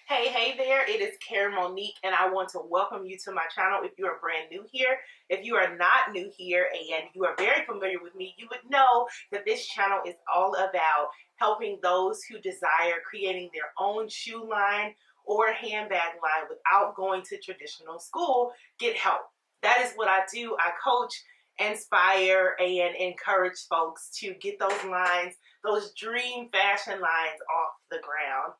Hey there, it is Care Monique, and I want to welcome you to my channel if you are brand new here. If you are not new here and you are very familiar with me, you would know that this channel is all about helping those who desire creating their own shoe line or handbag line without going to traditional school get help. That is what I do. I coach, inspire, and encourage folks to get those lines, those dream fashion lines off the ground.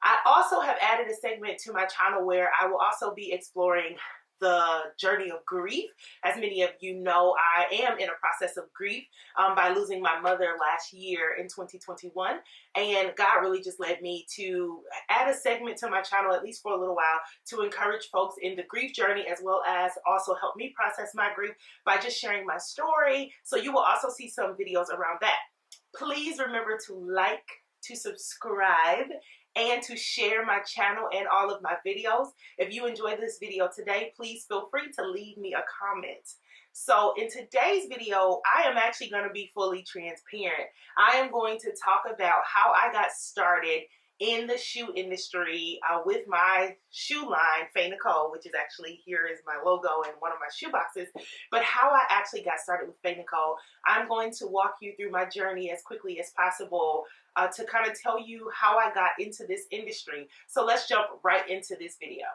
I also have added a segment to my channel where I will also be exploring the journey of grief. As many of you know, I am in a process of grief by losing my mother last year in 2021. And God really just led me to add a segment to my channel, at least for a little while, to encourage folks in the grief journey, as well as also help me process my grief by just sharing my story. So you will also see some videos around that. Please remember to like, to subscribe, and to share my channel and all of my videos. If you enjoyed this video today, please feel free to leave me a comment. So in today's video, I am actually going to be fully transparent. I am going to talk about how I got started in the shoe industry with my shoe line, Faye Nicole, which is actually, here is my logo in one of my shoe boxes, but how I actually got started with Faye Nicole. I'm going to walk you through my journey as quickly as possible to kind of tell you how I got into this industry. So let's jump right into this video.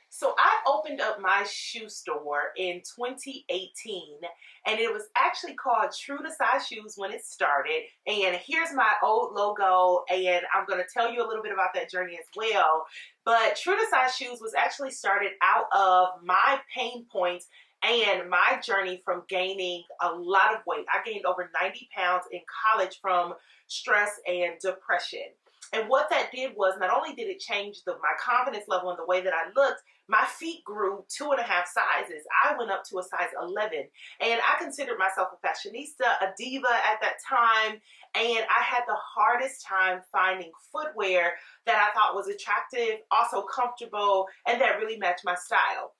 So I opened up my shoe store in 2018, and it was actually called True to Size Shoes when it started. And here's my old logo, and I'm going to tell you a little bit about that journey as well. But True to Size Shoes was actually started out of my pain points and my journey from gaining a lot of weight. I gained over 90 pounds in college from stress and depression. And what that did was, not only did it change my confidence level and the way that I looked, my feet grew 2.5 sizes. I went up to a size 11. And I considered myself a fashionista, a diva at that time. And I had the hardest time finding footwear that I thought was attractive, also comfortable, and that really matched my style.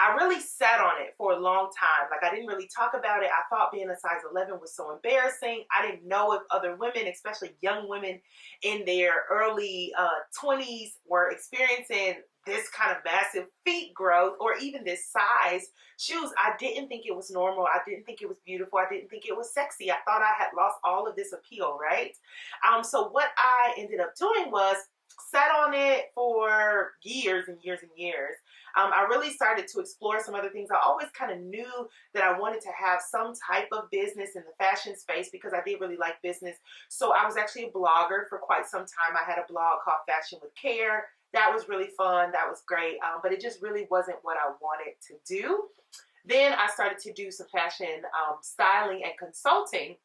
I really sat on it for a long time. Like, I didn't really talk about it. I thought being a size 11 was so embarrassing. I didn't know if other women, especially young women in their early 20s, were experiencing this kind of massive feet growth or even this size shoes. I didn't think it was normal. I didn't think it was beautiful. I didn't think it was sexy. I thought I had lost all of this appeal, right? So what I ended up doing was sat on it for years and years and years. I really started to explore some other things. I always kind of knew that I wanted to have some type of business in the fashion space because I did really like business. So I was actually a blogger for quite some time. I had a blog called Fashion with Care. That was really fun. That was great. But it just really wasn't what I wanted to do. Then I started to do some fashion styling and consulting.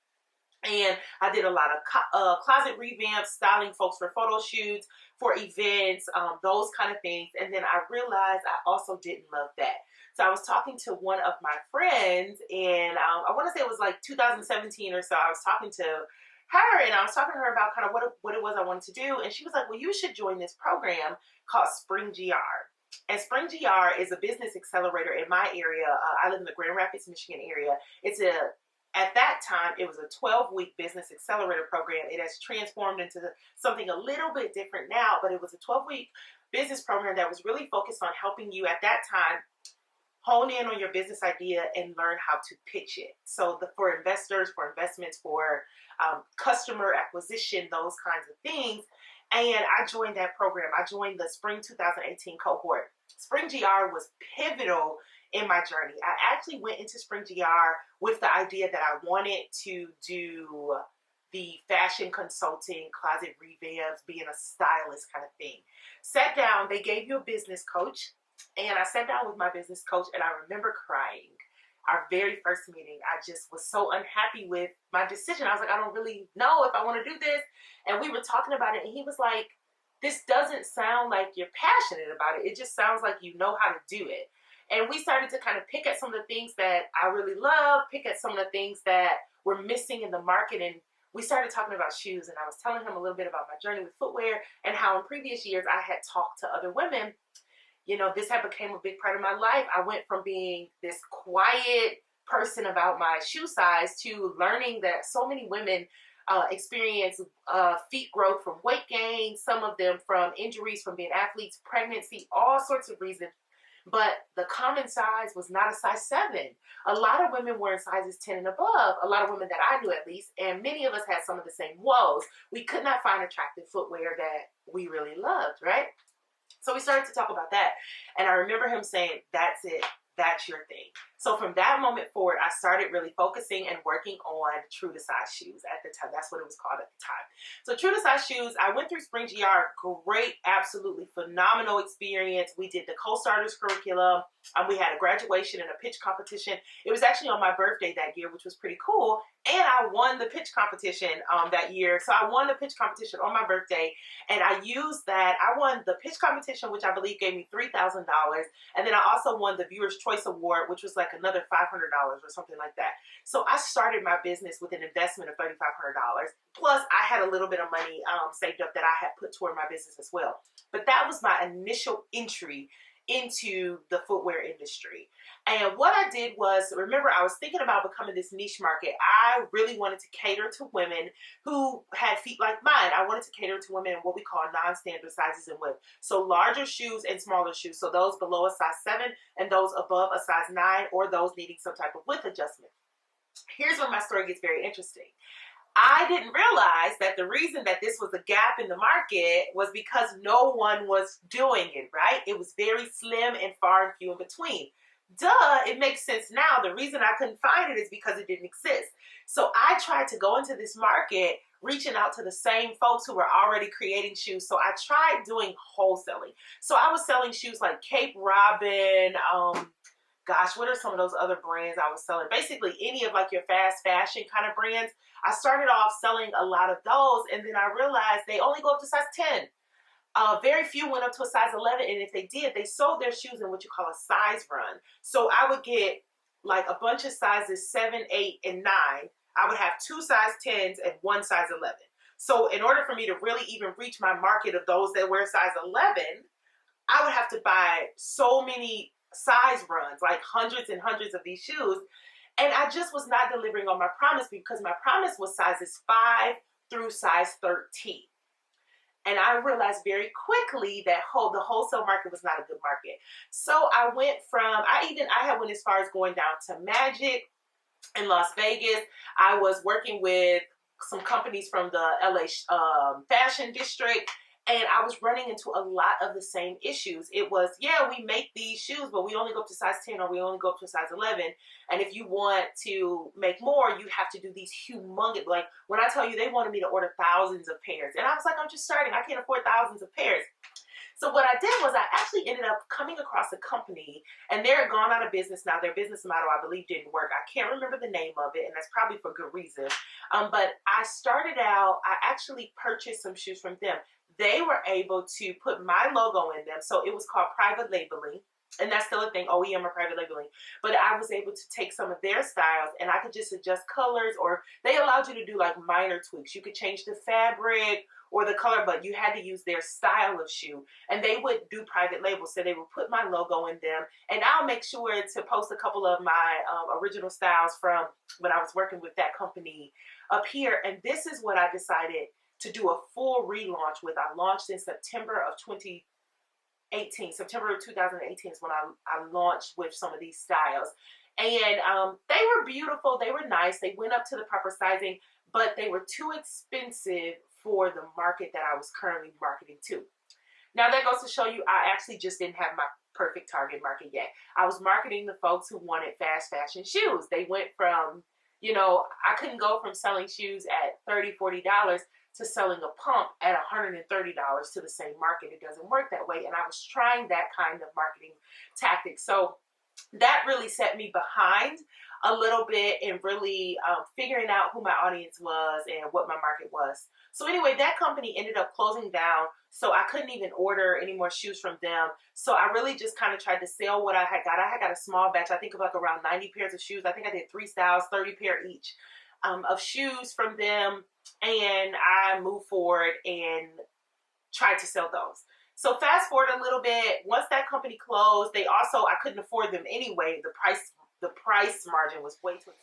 And I did a lot of closet revamps, styling folks for photo shoots, for events, those kind of things. And then I realized I also didn't love that. So I was talking to one of my friends, and I want to say it was like 2017 or so. I was talking to her, and I was talking to her about kind of what it was I wanted to do. And she was like, well, you should join this program called Spring GR. And Spring GR is a business accelerator in my area. I live in the Grand Rapids, Michigan area. At that time, it was a 12-week business accelerator program. It has transformed into something a little bit different now, but it was a 12-week business program that was really focused on helping you at that time hone in on your business idea and learn how to pitch it. So for investors, for investments, for customer acquisition, those kinds of things. And I joined that program. I joined the Spring 2018 cohort. Spring GR was pivotal in my journey. I actually went into Spring GR with the idea that I wanted to do the fashion consulting, closet revamps, being a stylist kind of thing. Sat down, they gave you a business coach, and I sat down with my business coach, and I remember crying. Our very first meeting, I just was so unhappy with my decision. I was like, I don't really know if I want to do this. And we were talking about it, and he was like, this doesn't sound like you're passionate about it. It just sounds like you know how to do it. And we started to kind of pick at some of the things that I really love, pick at some of the things that were missing in the market. And we started talking about shoes. And I was telling him a little bit about my journey with footwear and how in previous years I had talked to other women. You know, this had become a big part of my life. I went from being this quiet, person about my shoe size to learning that so many women experience feet growth from weight gain, some of them from injuries from being athletes, pregnancy, all sorts of reasons. But the common size was not a size 7. A lot of women were in sizes 10 and above, a lot of women that I knew at least, and many of us had some of the same woes. We could not find attractive footwear that we really loved, right? So we started to talk about that. And I remember him saying, that's it. That's your thing. So from that moment forward, I started really focusing and working on true to size shoes at the time. That's what it was called at the time. So true to size shoes, I went through Spring GR, great, absolutely phenomenal experience. We did the co-starters curriculum. We had a graduation and a pitch competition. It was actually on my birthday that year, which was pretty cool. And I won the pitch competition that year. So I won the pitch competition on my birthday. And I used that. I won the pitch competition, which I believe gave me $3,000. And then I also won the Viewer's Choice Award, which was like another $500 or something like that. So I started my business with an investment of $3,500. Plus, I had a little bit of money saved up that I had put toward my business as well. But that was my initial entry into the footwear industry. And what I did was, remember, I was thinking about becoming this niche market. I really wanted to cater to women who had feet like mine. I wanted to cater to women in what we call non-standard sizes and width. So larger shoes and smaller shoes. So those below a size 7 and those above a size 9, or those needing some type of width adjustment. Here's where my story gets very interesting. I didn't realize that the reason that this was a gap in the market was because no one was doing it, right? It was very slim and far and few in between. Duh, it makes sense now. The reason I couldn't find it is because it didn't exist. So I tried to go into this market reaching out to the same folks who were already creating shoes. So I tried doing wholesaling. So I was selling shoes like Cape Robin, gosh, what are some of those other brands I was selling? Basically, any of like your fast fashion kind of brands. I started off selling a lot of those, and then I realized they only go up to size 10. Very few went up to a size 11, and if they did, they sold their shoes in what you call a size run. So I would get like a bunch of sizes 7, 8, and 9. I would have 2 size 10s and 1 size 11. So in order for me to really even reach my market of those that wear size 11, I would have to buy so many size runs, like hundreds and hundreds of these shoes. And I just was not delivering on my promise, because my promise was sizes 5 through size 13. And I realized very quickly that the wholesale market was not a good market. So I went from, I had went as far as going down to Magic in Las Vegas. I was working with some companies from the LA fashion district. And I was running into a lot of the same issues. It was, yeah, we make these shoes, but we only go up to size 10, or we only go up to size 11. And if you want to make more, you have to do these humongous, like when I tell you they wanted me to order thousands of pairs. And I was like, I'm just starting. I can't afford thousands of pairs. So what I did was I actually ended up coming across a company, and they're gone out of business now. Their business model, I believe, didn't work. I can't remember the name of it, and that's probably for good reason. But I started out, I actually purchased some shoes from them. They were able to put my logo in them. So it was called private labeling. And that's still a thing, OEM or private labeling. But I was able to take some of their styles, and I could just adjust colors, or they allowed you to do like minor tweaks. You could change the fabric or the color, but you had to use their style of shoe. And they would do private labels. So they would put my logo in them. And I'll make sure to post a couple of my original styles from when I was working with that company up here. And this is what I decided to do a full relaunch with. I launched in September of 2018. September of 2018 is when I launched with some of these styles. And they were beautiful. They were nice. They went up to the proper sizing, but they were too expensive for the market that I was currently marketing to. Now that goes to show you, I actually just didn't have my perfect target market yet. I was marketing the folks who wanted fast fashion shoes. They went from, I couldn't go from selling shoes at $30, $40 to selling a pump at $130 to the same market. It doesn't work that way. And I was trying that kind of marketing tactic. So that really set me behind a little bit in really figuring out who my audience was and what my market was. So anyway, that company ended up closing down. So I couldn't even order any more shoes from them. So I really just kind of tried to sell what I had got. I had got a small batch, I think of like around 90 pairs of shoes. I think I did 3 styles, 30 pair each of shoes from them. And I moved forward and tried to sell those. So fast forward a little bit, once that company closed, I couldn't afford them anyway. The the price margin was way too expensive.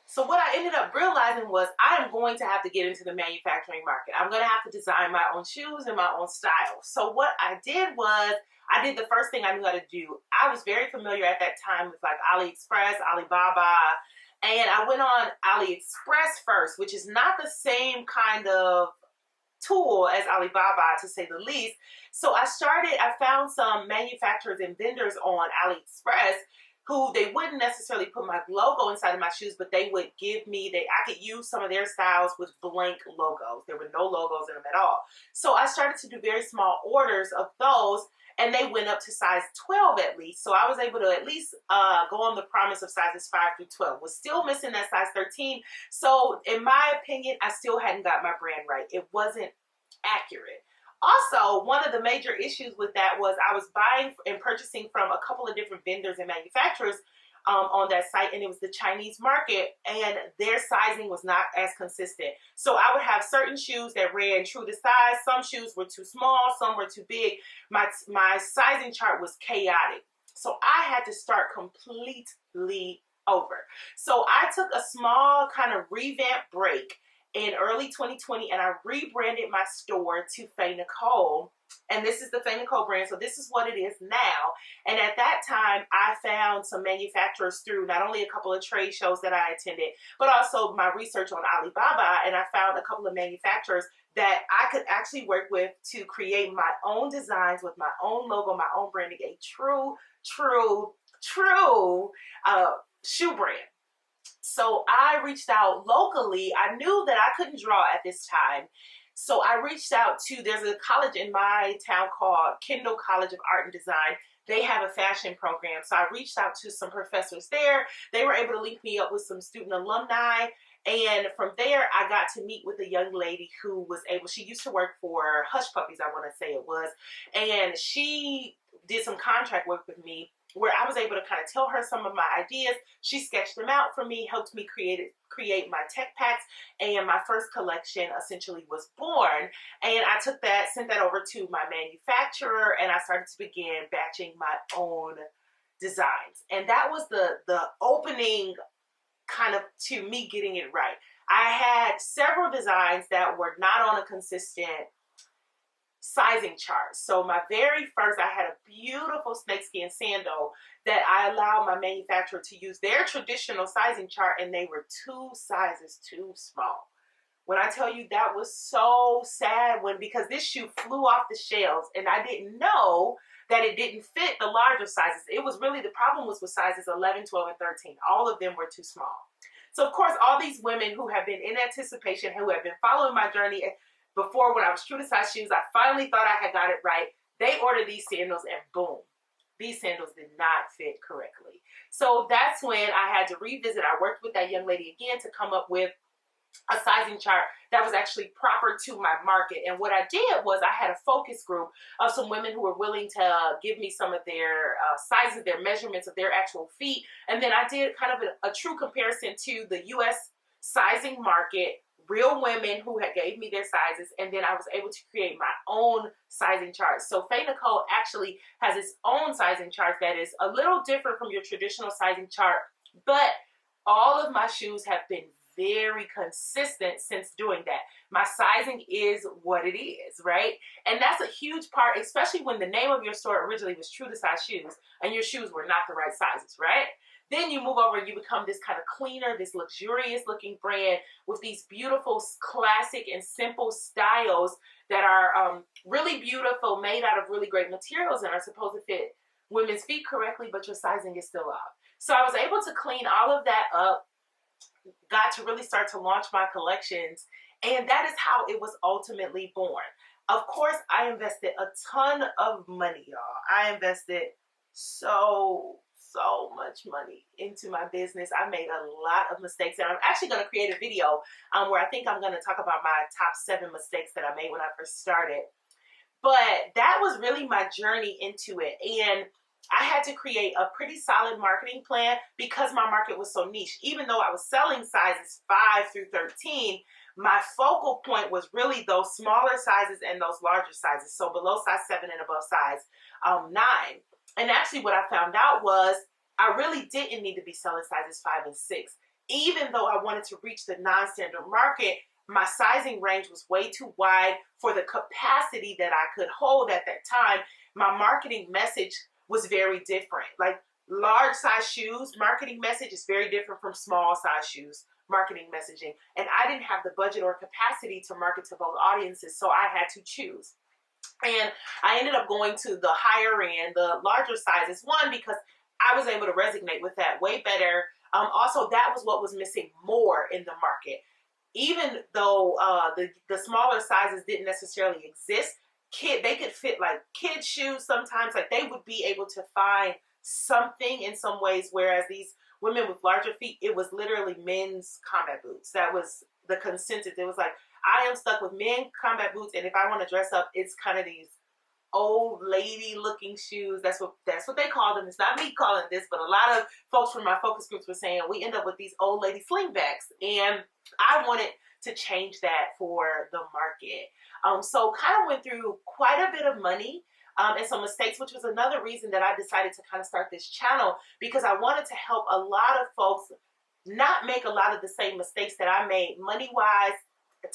So what I ended up realizing was I am going to have to get into the manufacturing market. I'm going to have to design my own shoes and my own style. So what I did was I did the first thing I knew how to do. I was very familiar at that time with like AliExpress, Alibaba, and I went on AliExpress first, which is not the same kind of tool as Alibaba, to say the least. So I found some manufacturers and vendors on AliExpress who they wouldn't necessarily put my logo inside of my shoes, but they would give me, I could use some of their styles with blank logos. There were no logos in them at all. So I started to do very small orders of those, and they went up to size 12 at least. So I was able to at least go on the promise of sizes 5 through 12. Was still missing that size 13. So in my opinion, I still hadn't got my brand right. It wasn't accurate. Also, one of the major issues with that was I was buying and purchasing from a couple of different vendors and manufacturers on that site, and it was the Chinese market, and their sizing was not as consistent. So I would have certain shoes that ran true to size. Some shoes were too small, some were too big. My sizing chart was chaotic. So I had to start completely over. So I took a small kind of revamp break in early 2020, and I rebranded my store to Faye Nicole. And this is the Faye Nicole brand, so this is what it is now. And at that time, I found some manufacturers through not only a couple of trade shows that I attended, but also my research on Alibaba, and I found a couple of manufacturers that I could actually work with to create my own designs with my own logo, my own branding, a true shoe brand. So I reached out locally. I knew that I couldn't draw at this time. So I reached out to, there's a college in my town called Kendall College of Art and Design. They have a fashion program. So I reached out to some professors there. They were able to link me up with some student alumni. And from there, I got to meet with a young lady who was able, she used to work for Hush Puppies, I want to say it was. And she did some contract work with me where I was able to kind of tell her some of my ideas. She sketched them out for me, helped me create my tech packs, and my first collection essentially was born. And I took that, sent that over to my manufacturer, and I started to begin batching my own designs. And that was the opening kind of to me getting it right. I had several designs that were not on a consistent sizing chart. So my very first, I had a beautiful snakeskin sandal that I allowed my manufacturer to use their traditional sizing chart, and they were 2 sizes too small. When I tell you, that was so sad, because this shoe flew off the shelves, and I didn't know that it didn't fit the larger sizes. It was really, the problem was with sizes 11, 12, and 13. All of them were too small. So of course, all these women who have been in anticipation, who have been following my journey before, when I was true to size shoes, I finally thought I had got it right. They ordered these sandals, and boom, these sandals did not fit correctly. So that's when I had to revisit. I worked with that young lady again to come up with a sizing chart that was actually proper to my market. And what I did was I had a focus group of some women who were willing to give me some of their sizes, their measurements of their actual feet. And then I did kind of a true comparison to the US sizing market, real women who had gave me their sizes, and then I was able to create my own sizing chart. So Faye Nicole actually has its own sizing chart that is a little different from your traditional sizing chart, but all of my shoes have been very consistent since doing that. My sizing is what it is, right? And that's a huge part, especially when the name of your store originally was True to Size Shoes, and your shoes were not the right sizes, right? Then you move over and you become this kind of cleaner, this luxurious looking brand with these beautiful, classic and simple styles that are really beautiful, made out of really great materials, and are supposed to fit women's feet correctly, but your sizing is still off. So I was able to clean all of that up, got to really start to launch my collections, and that is how it was ultimately born. Of course, I invested a ton of money, y'all. I invested so much money into my business. I made a lot of mistakes, and I'm actually going to create a video where I think I'm going to talk about my top 7 mistakes that I made when I first started. But that was really my journey into it, and I had to create a pretty solid marketing plan because my market was so niche. Even though I was selling sizes 5 through 13, my focal point was really those smaller sizes and those larger sizes. So below size 7 and above size 9. And actually what I found out was I really didn't need to be selling sizes 5 and 6. Even though I wanted to reach the non-standard market, my sizing range was way too wide for the capacity that I could hold at that time. My marketing message was very different. Like large size shoes, marketing message is very different from small size shoes, marketing messaging. And I didn't have the budget or capacity to market to both audiences, so I had to choose. And I ended up going to the higher end, the larger sizes. One, because I was able to resonate with that way better. Also, that was what was missing more in the market. Even though the smaller sizes didn't necessarily exist, they could fit like kid shoes sometimes. Like they would be able to find something in some ways, whereas these women with larger feet, it was literally men's combat boots. That was the consensus. It was like, I am stuck with men combat boots, and if I want to dress up, it's kind of these old lady looking shoes. That's what they call them. It's not me calling this, but a lot of folks from my focus groups were saying we end up with these old lady slingbacks, and I wanted to change that for the market. So kind of went through quite a bit of money and some mistakes, which was another reason that I decided to kind of start this channel, because I wanted to help a lot of folks not make a lot of the same mistakes that I made, money-wise,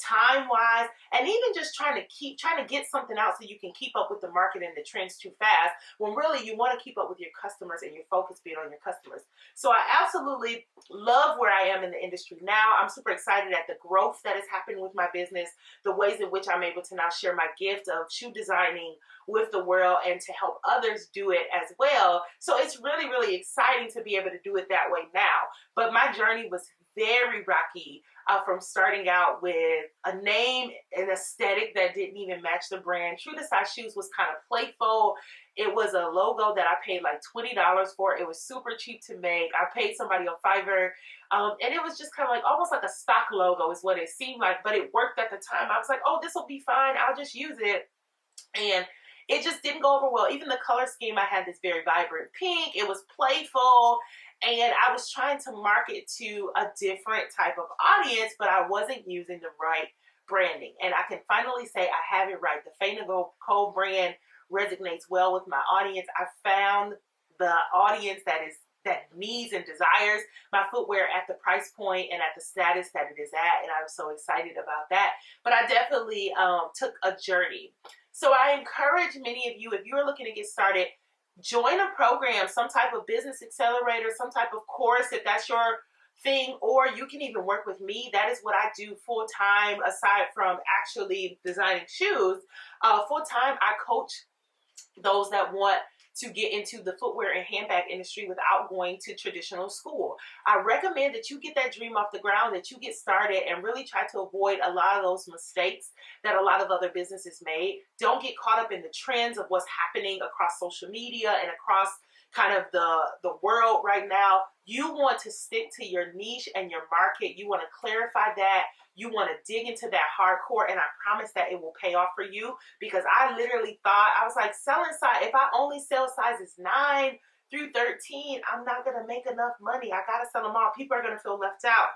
time-wise, and even just trying to get something out so you can keep up with the market and the trends too fast, when really you want to keep up with your customers and your focus being on your customers. So I absolutely love where I am in the industry now. I'm super excited at the growth that is happening with my business, the ways in which I'm able to now share my gift of shoe designing with the world and to help others do it as well. So it's really, really exciting to be able to do it that way now. But my journey was very rocky, from starting out with a name and aesthetic that didn't even match the brand. True to Size Shoes was kind of playful. It was a logo that I paid like $20 for. It was super cheap to make. I paid somebody on Fiverr, and it was just kind of like almost like a stock logo is what it seemed like, but it worked at the time. I was like, oh, this will be fine. I'll just use it. And it just didn't go over well. Even the color scheme, I had this very vibrant pink. It was playful. And I was trying to market to a different type of audience, but I wasn't using the right branding. And I can finally say I have it right. The Faye Nicole brand resonates well with my audience. I found the audience that needs and desires my footwear at the price point and at the status that it is at. And I'm so excited about that. But I definitely took a journey. So I encourage many of you, if you're looking to get started, join a program, some type of business accelerator, some type of course, if that's your thing, or you can even work with me. That is what I do full time, aside from actually designing shoes. Full time, I coach those that want to get into the footwear and handbag industry without going to traditional school. I recommend that you get that dream off the ground, that you get started and really try to avoid a lot of those mistakes that a lot of other businesses made. Don't get caught up in the trends of what's happening across social media and across kind of the world right now. You want to stick to your niche and your market. You want to clarify that. You want to dig into that hardcore, and I promise that it will pay off for you, because I literally thought, I was like, selling size, if I only sell sizes 9 through 13, I'm not going to make enough money. I got to sell them all. People are going to feel left out.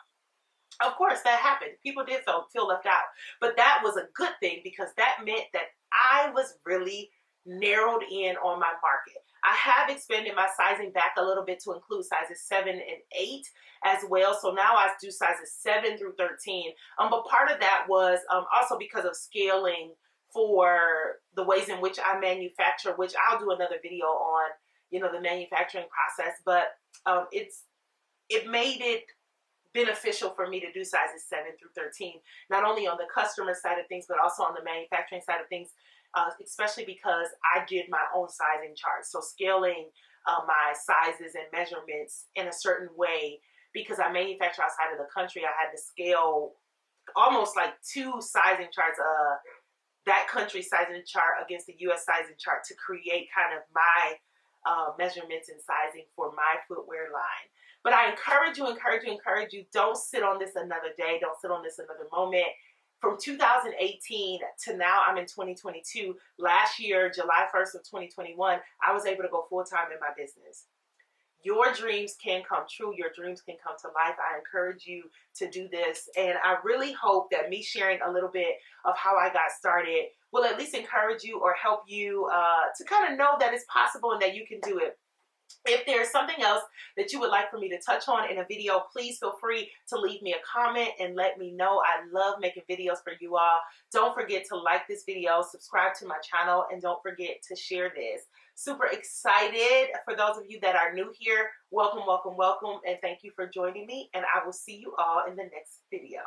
Of course, that happened. People did feel left out. But that was a good thing, because that meant that I was really narrowed in on my market. I have expanded my sizing back a little bit to include sizes 7 and 8 as well. So now I do sizes 7 through 13. But part of that was also because of scaling for the ways in which I manufacture, which I'll do another video on, the manufacturing process. But it made it beneficial for me to do sizes 7 through 13, not only on the customer side of things, but also on the manufacturing side of things. Especially because I did my own sizing charts. So scaling my sizes and measurements in a certain way, because I manufacture outside of the country, I had to scale almost like 2 sizing charts, that country sizing chart against the U.S. sizing chart, to create kind of my measurements and sizing for my footwear line. But I encourage you, don't sit on this another day. Don't sit on this another moment. From 2018 to now, I'm in 2022. Last year, July 1st of 2021, I was able to go full-time in my business. Your dreams can come true. Your dreams can come to life. I encourage you to do this. And I really hope that me sharing a little bit of how I got started will at least encourage you or help you to kind of know that it's possible and that you can do it. If there's something else that you would like for me to touch on in a video, please feel free to leave me a comment and let me know. I love making videos for you all. Don't forget to like this video, subscribe to my channel, and don't forget to share this. Super excited. For those of you that are new here, welcome, welcome, welcome, and thank you for joining me, and I will see you all in the next video.